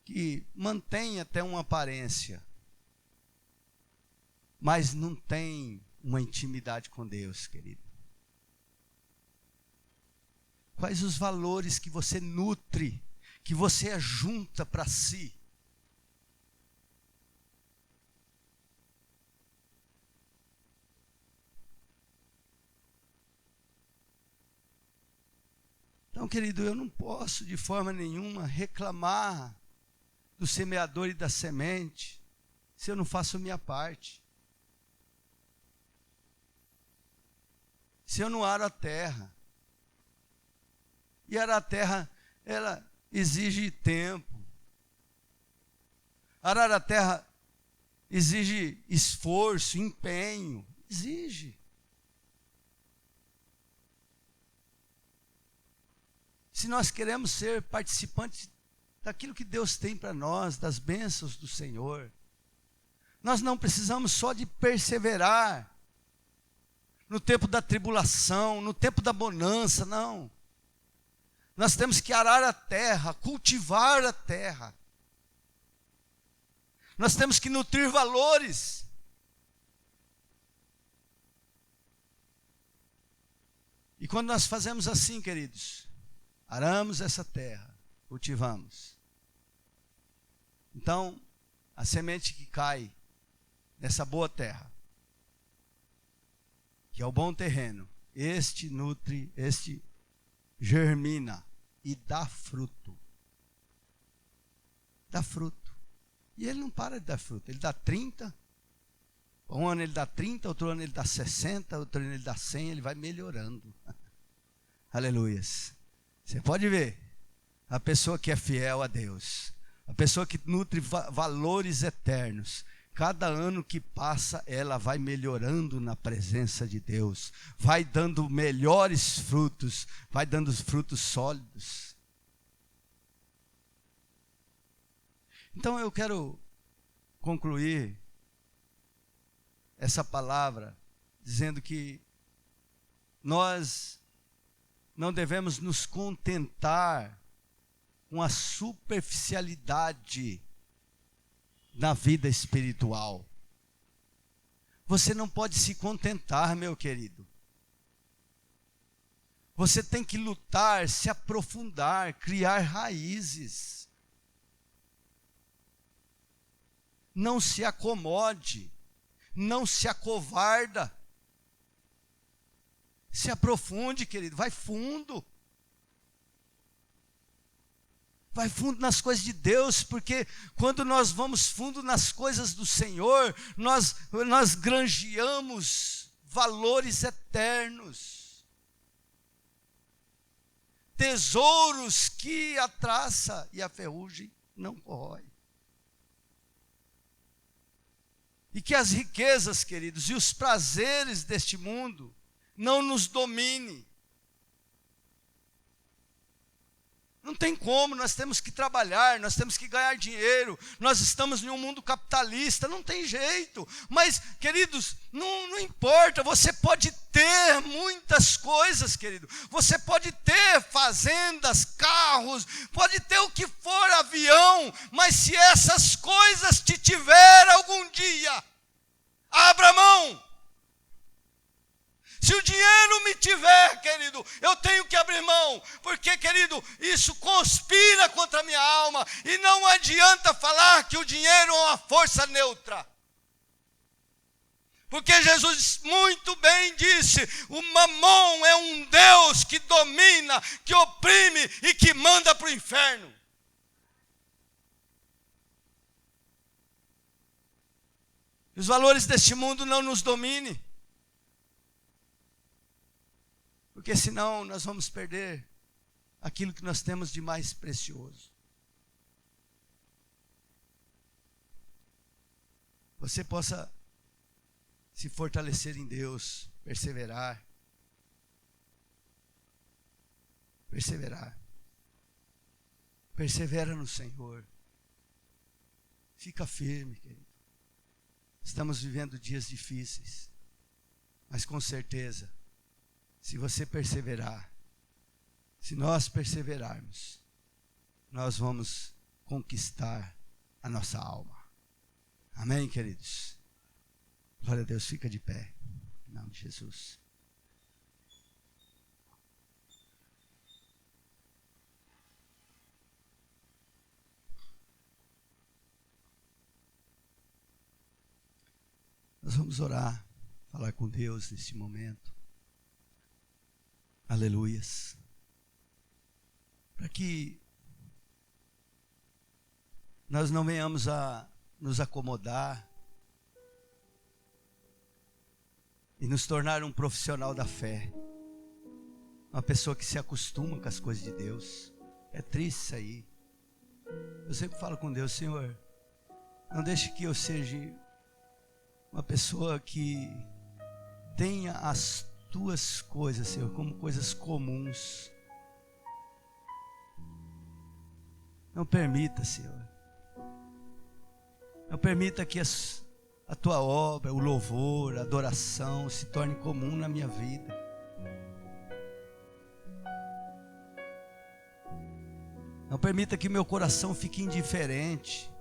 que mantém até uma aparência, mas não tem uma intimidade com Deus, querido? Quais os valores que você nutre, que você ajunta para si? Então, querido, eu não posso de forma nenhuma reclamar do semeador e da semente, se eu não faço a minha parte. Se eu não aro a terra. E arar a terra, ela exige tempo. Arar a terra exige esforço, empenho. Exige. Se nós queremos ser participantes daquilo que Deus tem para nós, das bênçãos do Senhor, nós não precisamos só de perseverar no tempo da tribulação, no tempo da bonança, não. Nós temos que arar a terra, cultivar a terra. Nós temos que nutrir valores. E quando nós fazemos assim, queridos, aramos essa terra, cultivamos. Então, a semente que cai nessa boa terra, que é o bom terreno, este nutre, este germina e dá fruto. Dá fruto. E ele não para de dar fruto. Ele dá 30, um ano ele dá 30, outro ano ele dá 60, outro ano ele dá 100, ele vai melhorando. Aleluias. Você pode ver, a pessoa que é fiel a Deus, a pessoa que nutre valores eternos, cada ano que passa, ela vai melhorando na presença de Deus, vai dando melhores frutos, vai dando frutos sólidos. Então eu quero concluir essa palavra dizendo que nós não devemos nos contentar com a superficialidade na vida espiritual. Você não pode se contentar, meu querido. Você tem que lutar, se aprofundar, criar raízes. Não se acomode, não se acovarda. Se aprofunde, querido, vai fundo. Vai fundo nas coisas de Deus, porque quando nós vamos fundo nas coisas do Senhor, nós granjeamos valores eternos. Tesouros que a traça e a ferrugem não corrói. E que as riquezas, queridos, e os prazeres deste mundo não nos domine. Não tem como, nós temos que trabalhar, nós temos que ganhar dinheiro, nós estamos em um mundo capitalista, não tem jeito. Mas, queridos, não importa, você pode ter muitas coisas, querido. Você pode ter fazendas, carros, pode ter o que for, avião, mas se essas coisas te tiver algum dia, abra mão. Se o dinheiro me tiver, querido, eu tenho que abrir mão, porque, querido, isso conspira contra a minha alma, e não adianta falar que o dinheiro é uma força neutra. Porque Jesus muito bem disse, o mamon é um Deus que domina, que oprime e que manda para o inferno. Os valores deste mundo não nos dominem. Porque senão nós vamos perder aquilo que nós temos de mais precioso. Você possa se fortalecer em Deus, perseverar. Perseverar. Persevera no Senhor. Fica firme, querido. Estamos vivendo dias difíceis, mas com certeza, se você perseverar, se nós perseverarmos, nós vamos conquistar a nossa alma. Amém, queridos? Glória a Deus, fica de pé, em nome de Jesus. Nós vamos orar, falar com Deus nesse momento. Aleluias. Para que nós não venhamos a nos acomodar e nos tornar um profissional da fé. Uma pessoa que se acostuma com as coisas de Deus. É triste isso aí. Eu sempre falo com Deus: Senhor, não deixe que eu seja uma pessoa que tenha as tuas coisas, Senhor, como coisas comuns. Não permita, Senhor. Não permita que a tua obra, o louvor, a adoração se torne comum na minha vida. Não permita que meu coração fique indiferente,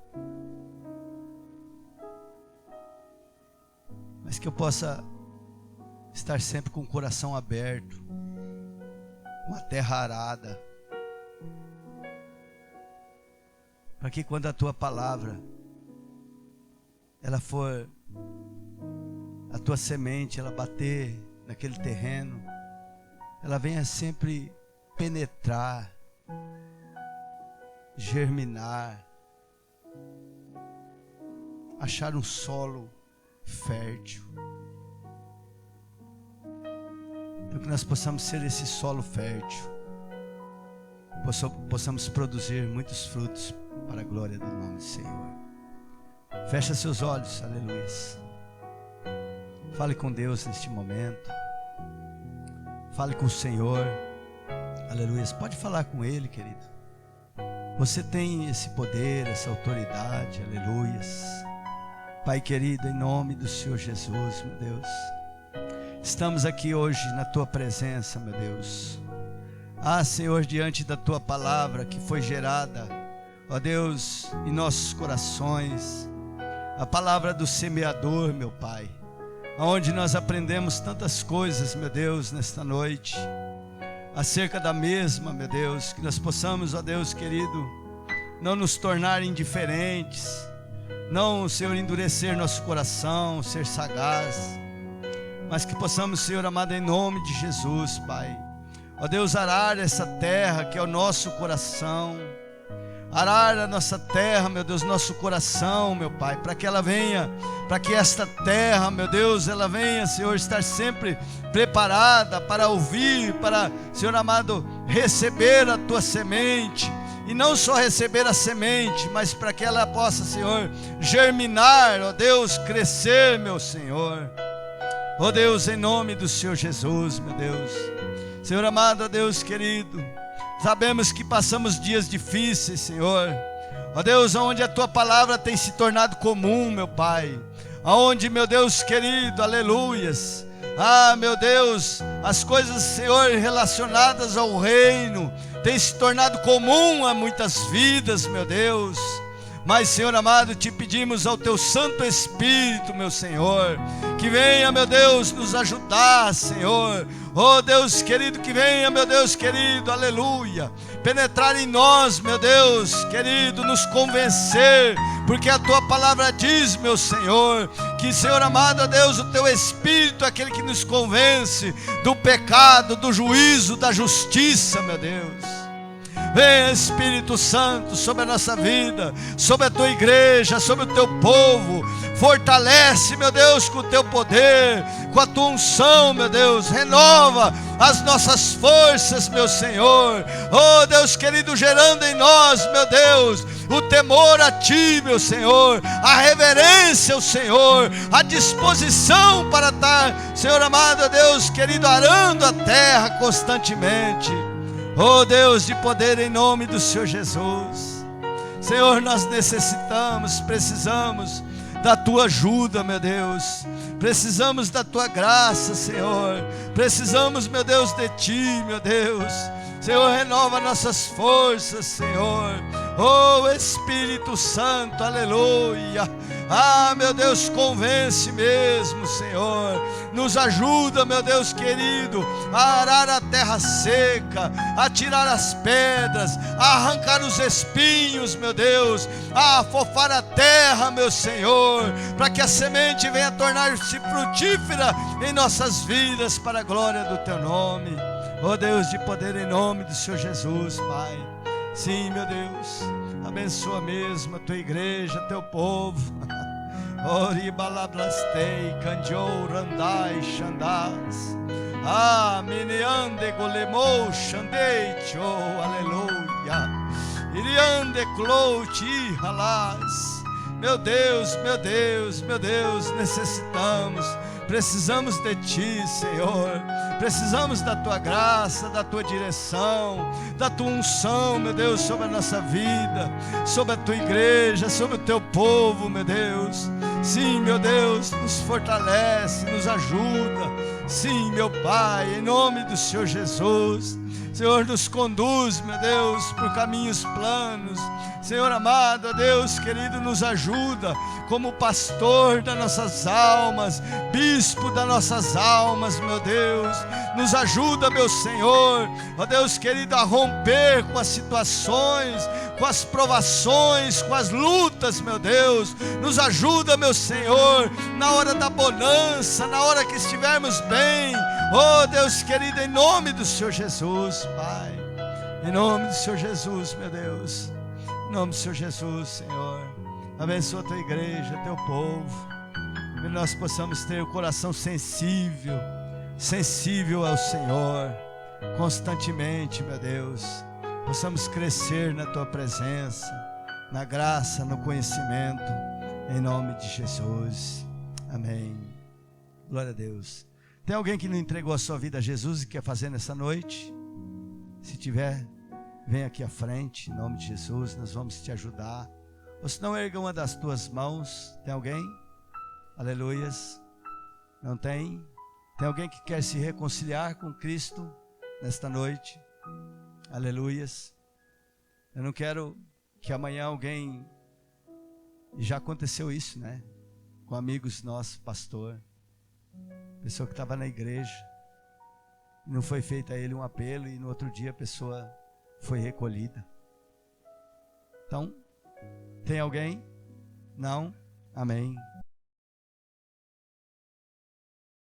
mas que eu possa estar sempre com o coração aberto, com a terra arada, para que quando a tua palavra ela for, a tua semente, ela bater naquele terreno, ela venha sempre penetrar, germinar, achar um solo fértil. Para que nós possamos ser esse solo fértil, possamos produzir muitos frutos para a glória do nome do Senhor. Fecha seus olhos, aleluia. Fale com Deus neste momento. Fale com o Senhor, aleluia. Pode falar com Ele, querido. Você tem esse poder, essa autoridade, aleluia. Pai querido, em nome do Senhor Jesus, meu Deus, estamos aqui hoje na Tua presença, meu Deus. Senhor, diante da Tua palavra que foi gerada, ó Deus, em nossos corações, a palavra do semeador, meu Pai, onde nós aprendemos tantas coisas, meu Deus, nesta noite, acerca da mesma, meu Deus, que nós possamos, ó Deus querido, não nos tornar indiferentes, não, Senhor, endurecer nosso coração, ser sagaz, mas que possamos, Senhor amado, em nome de Jesus, Pai, ó Deus, arar essa terra que é o nosso coração, arar a nossa terra, meu Deus, nosso coração, meu Pai, para que ela venha, para que esta terra, meu Deus, ela venha, Senhor, estar sempre preparada para ouvir, para, Senhor amado, receber a Tua semente, e não só receber a semente, mas para que ela possa, Senhor, germinar, ó Deus, crescer, meu Senhor, ó Deus, em nome do Senhor Jesus, meu Deus, Senhor amado, ó Deus querido, sabemos que passamos dias difíceis, Senhor, ó Deus, onde a Tua palavra tem se tornado comum, meu Pai, aonde, meu Deus querido, aleluias, meu Deus, as coisas, Senhor, relacionadas ao reino, têm se tornado comum a muitas vidas, meu Deus, mas, Senhor amado, te pedimos ao Teu Santo Espírito, meu Senhor, que venha, meu Deus, nos ajudar, Senhor, oh Deus querido, que venha, meu Deus querido, aleluia, penetrar em nós, meu Deus querido, nos convencer, porque a Tua palavra diz, meu Senhor, que, Senhor amado, ó Deus, o Teu Espírito é aquele que nos convence do pecado, do juízo, da justiça, meu Deus. Vem, Espírito Santo, sobre a nossa vida, sobre a Tua igreja, sobre o Teu povo. Fortalece, meu Deus, com o Teu poder, com a Tua unção, meu Deus. Renova as nossas forças, meu Senhor. Oh, Deus querido, gerando em nós, meu Deus, o temor a Ti, meu Senhor, a reverência ao Senhor, a disposição para estar, Senhor amado, Deus querido, arando a terra constantemente. Oh Deus de poder, em nome do Senhor Jesus, Senhor, nós necessitamos, precisamos da Tua ajuda, meu Deus, precisamos da Tua graça, Senhor, precisamos, meu Deus, de Ti, meu Deus, Senhor, renova nossas forças, Senhor, oh Espírito Santo, aleluia, meu Deus, convence mesmo, Senhor, nos ajuda, meu Deus querido, a arar a terra seca, a tirar as pedras, a arrancar os espinhos, meu Deus, a afofar a terra, meu Senhor, para que a semente venha tornar-se frutífera em nossas vidas, para a glória do Teu nome, oh Deus de poder, em nome do Senhor Jesus, Pai. Sim, meu Deus, abençoa mesmo a Tua igreja, Teu povo. Ori balablastei, candiou, randai, xandás. Ah, miniande golemou, xandeicho, aleluia. Iriande clouti, halas. Meu Deus, meu Deus, meu Deus, necessitamos, precisamos de Ti, Senhor. Precisamos da Tua graça, da Tua direção, da Tua unção, meu Deus, sobre a nossa vida, sobre a Tua igreja, sobre o Teu povo, meu Deus. Sim, meu Deus, nos fortalece, nos ajuda. Sim, meu Pai, em nome do Senhor Jesus. Senhor, nos conduz, meu Deus, por caminhos planos. Senhor amado, ó Deus querido, nos ajuda como pastor das nossas almas, bispo das nossas almas, meu Deus. Nos ajuda, meu Senhor, ó Deus querido, a romper com as situações, com as provações, com as lutas, meu Deus. Nos ajuda, meu Senhor, na hora da bonança, na hora que estivermos bem. Oh Deus querido, em nome do Senhor Jesus, Pai, em nome do Senhor Jesus, meu Deus, em nome do Senhor Jesus, Senhor, abençoa a Tua igreja, Teu povo, que nós possamos ter o coração sensível ao Senhor, constantemente, meu Deus, possamos crescer na Tua presença, na graça, no conhecimento, em nome de Jesus, amém. Glória a Deus. Tem alguém que não entregou a sua vida a Jesus e quer fazer nessa noite? Se tiver, vem aqui à frente, em nome de Jesus, nós vamos te ajudar. Ou se não, erga uma das tuas mãos. Tem alguém? Aleluias. Não tem? Tem alguém que quer se reconciliar com Cristo nesta noite? Aleluias. Eu não quero que amanhã alguém... E já aconteceu isso, né? Com amigos nossos, pastor. Pessoa que estava na igreja, não foi feito a ele um apelo e no outro dia a pessoa foi recolhida. Então, tem alguém? Não? Amém.